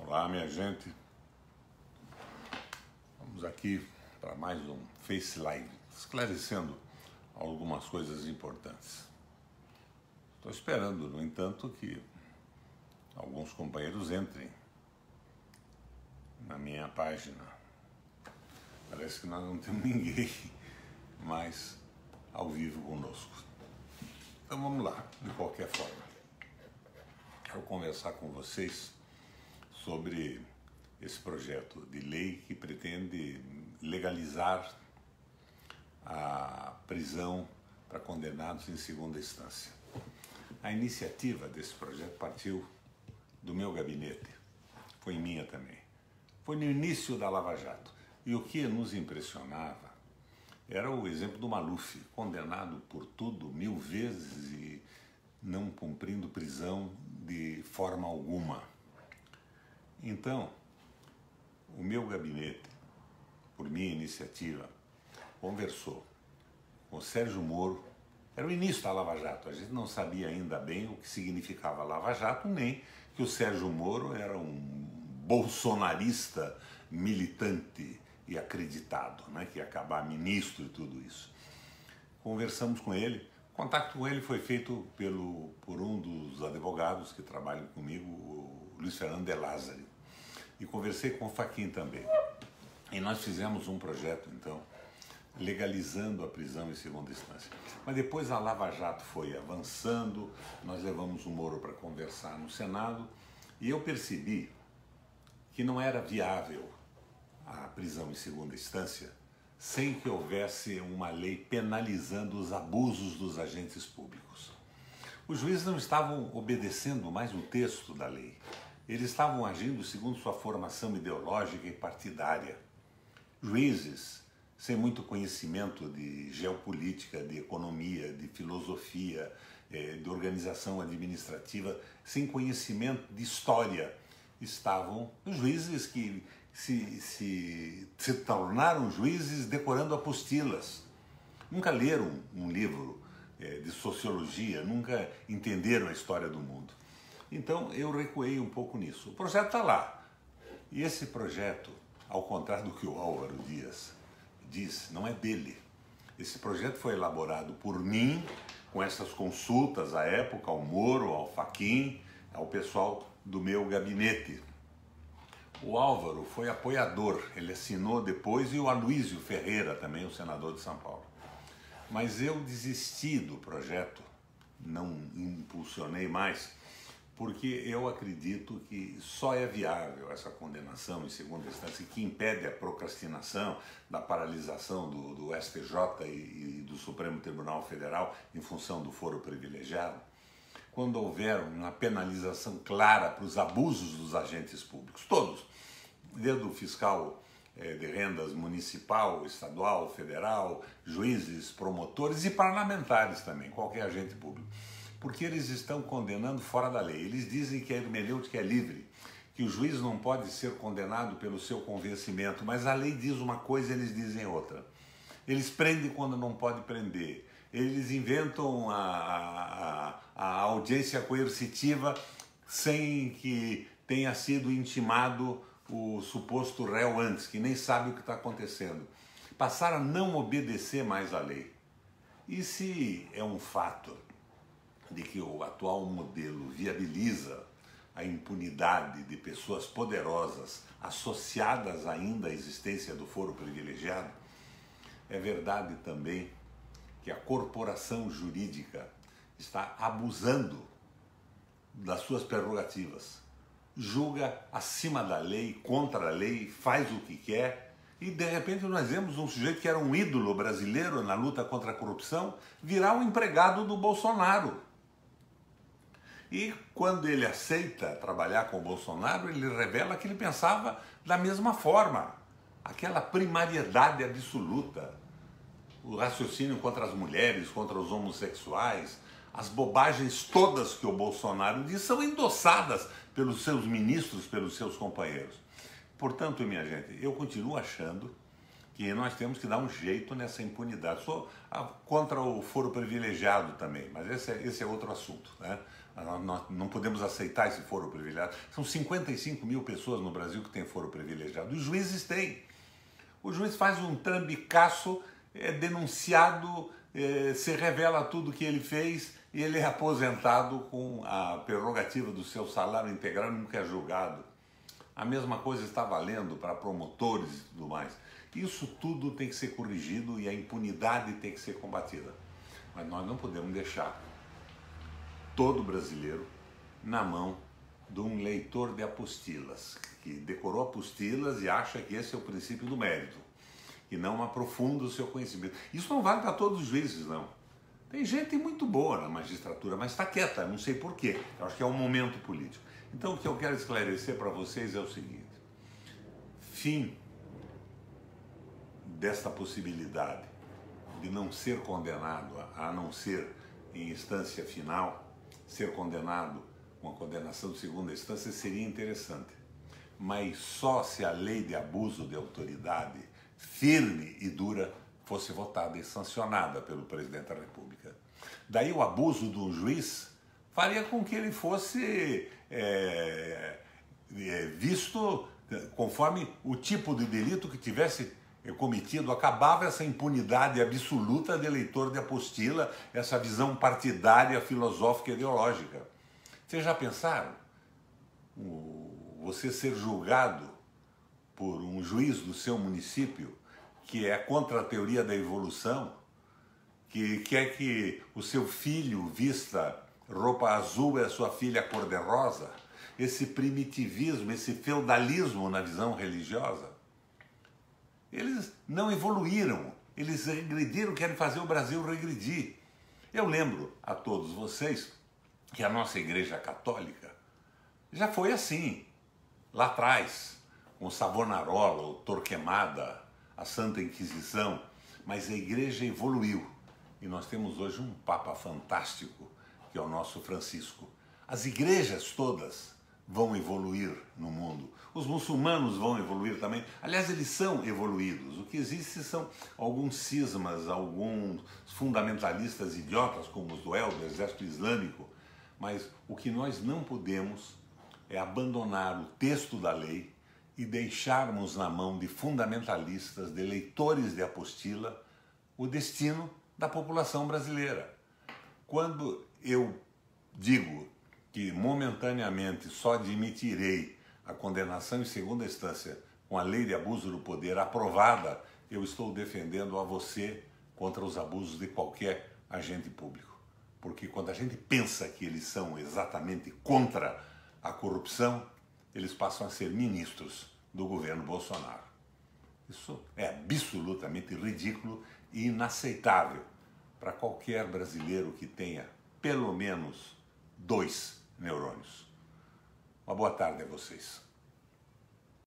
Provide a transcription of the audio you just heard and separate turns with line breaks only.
Olá, minha gente. Vamos aqui para mais um Face Live, esclarecendo algumas coisas importantes. Estou esperando, no entanto, que alguns companheiros entrem na minha página. Parece que nós não temos ninguém mais ao vivo conosco. Então vamos lá, de qualquer forma. Quero conversar com vocês sobre esse projeto de lei que pretende legalizar a prisão para condenados em segunda instância. A iniciativa desse projeto partiu do meu gabinete, foi minha também. Foi no início da Lava Jato. E o que nos impressionava era o exemplo do Maluf, condenado por tudo 1000 vezes e não cumprindo prisão de forma alguma. Então, o meu gabinete, por minha iniciativa, conversou com o Sérgio Moro. Era o início da Lava Jato, a gente não sabia ainda bem o que significava Lava Jato, nem que o Sérgio Moro era um bolsonarista militante e acreditado, né, que ia acabar ministro e tudo isso. Conversamos com ele, o contato com ele foi feito por um dos advogados que trabalham comigo, o Luiz Fernando de Lázari, e conversei com o Fachin também. E nós fizemos um projeto, então, legalizando a prisão em segunda instância. Mas depois a Lava Jato foi avançando, nós levamos o Moro para conversar no Senado, e eu percebi que não era viável a prisão em segunda instância sem que houvesse uma lei penalizando os abusos dos agentes públicos. Os juízes não estavam obedecendo mais o texto da lei. Eles estavam agindo segundo sua formação ideológica e partidária. Juízes sem muito conhecimento de geopolítica, de economia, de filosofia, de organização administrativa, sem conhecimento de história. Estavam juízes que se tornaram juízes decorando apostilas. Nunca leram um livro de sociologia, nunca entenderam a história do mundo. Então eu recuei um pouco nisso. O projeto está lá. E esse projeto, ao contrário do que o Álvaro Dias diz, não é dele. Esse projeto foi elaborado por mim, com essas consultas à época, ao Moro, ao Fachin, ao pessoal do meu gabinete. O Álvaro foi apoiador, ele assinou depois, e o Aloysio Ferreira também, o senador de São Paulo. Mas eu desisti do projeto, não impulsionei mais, porque eu acredito que só é viável essa condenação em segunda instância, que impede a procrastinação da paralisação do STJ e do Supremo Tribunal Federal em função do foro privilegiado, quando houver uma penalização clara para os abusos dos agentes públicos, todos, desde o fiscal de rendas municipal, estadual, federal, juízes, promotores e parlamentares também, qualquer agente público. Porque eles estão condenando fora da lei. Eles dizem que a hermenêutica é livre, que o juiz não pode ser condenado pelo seu convencimento, mas a lei diz uma coisa e eles dizem outra. Eles prendem quando não pode prender. Eles inventam a audiência coercitiva sem que tenha sido intimado o suposto réu antes, que nem sabe o que está acontecendo. Passaram a não obedecer mais à lei. E se é um fato de que o atual modelo viabiliza a impunidade de pessoas poderosas associadas ainda à existência do foro privilegiado, é verdade também que a corporação jurídica está abusando das suas prerrogativas, julga acima da lei, contra a lei, faz o que quer, e de repente nós vemos um sujeito que era um ídolo brasileiro na luta contra a corrupção virar um empregado do Bolsonaro. E quando ele aceita trabalhar com o Bolsonaro, ele revela que ele pensava da mesma forma, aquela primariedade absoluta, o raciocínio contra as mulheres, contra os homossexuais, as bobagens todas que o Bolsonaro diz são endossadas pelos seus ministros, pelos seus companheiros. Portanto, minha gente, eu continuo achando que nós temos que dar um jeito nessa impunidade. Sou contra o foro privilegiado também, mas esse é outro assunto, né? Nós não podemos aceitar esse foro privilegiado. São 55 mil pessoas no Brasil que têm foro privilegiado. Os juízes têm. O juiz faz um trambicaço, é denunciado, se revela tudo que ele fez e ele é aposentado com a prerrogativa do seu salário integral e nunca é julgado. A mesma coisa está valendo para promotores e tudo mais. Isso tudo tem que ser corrigido e a impunidade tem que ser combatida. Mas nós não podemos deixar todo brasileiro na mão de um leitor de apostilas, que decorou apostilas e acha que esse é o princípio do mérito, e não aprofunda o seu conhecimento. Isso não vale para todos os juízes, não. Tem gente muito boa na magistratura, mas está quieta, não sei porquê. Eu acho que é um momento político. Então o que eu quero esclarecer para vocês é o seguinte: fim desta possibilidade de não ser condenado, a não ser em instância final, ser condenado com a condenação de segunda instância seria interessante, mas só se a lei de abuso de autoridade firme e dura fosse votada e sancionada pelo presidente da República. Daí o abuso do juiz faria com que ele fosse visto conforme o tipo de delito que tivesse cometido. Acabava essa impunidade absoluta de eleitor de apostila, essa visão partidária, filosófica e ideológica. Vocês já pensaram? Você ser julgado por um juiz do seu município que é contra a teoria da evolução, que quer que o seu filho vista roupa azul e a sua filha cor-de-rosa, esse primitivismo, esse feudalismo na visão religiosa. Eles não evoluíram, eles regrediram, querem fazer o Brasil regredir. Eu lembro a todos vocês que a nossa Igreja Católica já foi assim, lá atrás, com Savonarola, o Torquemada, a Santa Inquisição, mas a Igreja evoluiu e nós temos hoje um Papa fantástico, que é o nosso Francisco. As igrejas todas vão evoluir no mundo. Os muçulmanos vão evoluir também. Aliás, eles são evoluídos. O que existe são alguns cismas, alguns fundamentalistas idiotas, como os do Exército Islâmico. Mas o que nós não podemos é abandonar o texto da lei e deixarmos na mão de fundamentalistas, de leitores de apostila, o destino da população brasileira. Quando eu digo que momentaneamente só admitirei a condenação em segunda instância com a lei de abuso do poder aprovada, eu estou defendendo a você contra os abusos de qualquer agente público. Porque quando a gente pensa que eles são exatamente contra a corrupção, eles passam a ser ministros do governo Bolsonaro. Isso é absolutamente ridículo e inaceitável para qualquer brasileiro que tenha pelo menos 2 neurônios. Uma boa tarde a vocês.